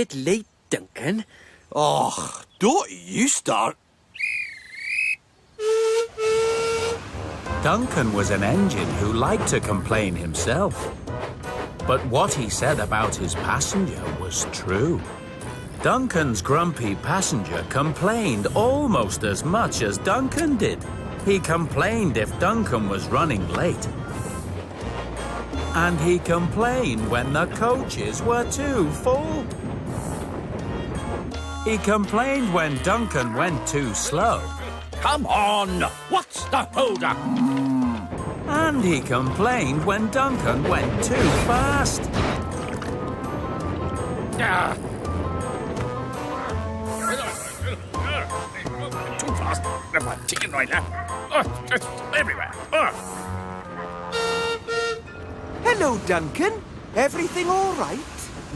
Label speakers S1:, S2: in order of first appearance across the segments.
S1: bit late, Duncan.
S2: Oh, don't you start.
S3: Duncan was an engine who liked to complain himself. But what he said about his passenger was true. Duncan's grumpy passenger complained almost as much as Duncan did. He complained if Duncan was running late. And he complained when the coaches were too full. He complained when Duncan went too slow.
S4: Come on! What's the hold-up?
S3: And he complained when Duncan went too fast.
S4: Too fast. Never chicken right now. Just everywhere.
S1: Hello, Duncan. Everything all right?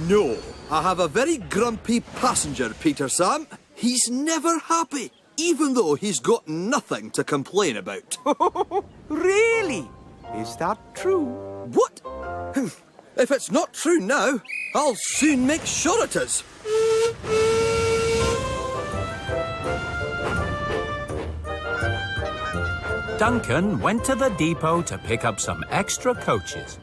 S2: No, I have a very grumpy passenger, Peter Sam. He's never happy, even though he's got nothing to complain about.
S1: Really? Is that true?
S2: What? If it's not true now, I'll soon make sure it is.
S3: Duncan went to the depot to pick up some extra coaches.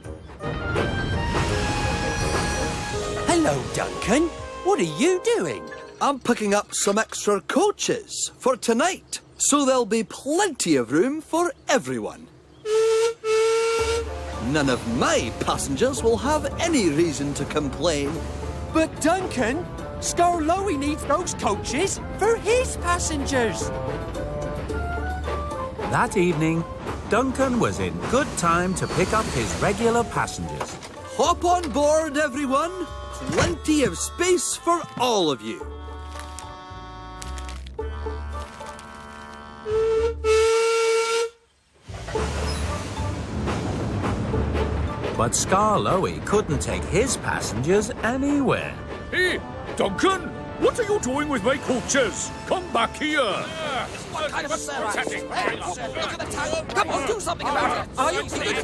S1: Hello, Duncan. What are you doing?
S2: I'm picking up some extra coaches for tonight, so there'll be plenty of room for everyone. None of my passengers will have any reason to complain.
S1: But, Duncan, Scarlowy needs those coaches for his passengers.
S3: That evening, Duncan was in good time to pick up his regular passengers.
S2: Hop on board, everyone. Plenty of space for all of you.
S3: But Scarlowy couldn't take his passengers anywhere.
S4: Hey, Duncan! What are you doing with my coaches? Come back here!
S5: What kind of a service? Look at the time. Come on, do something about it. Are you going to do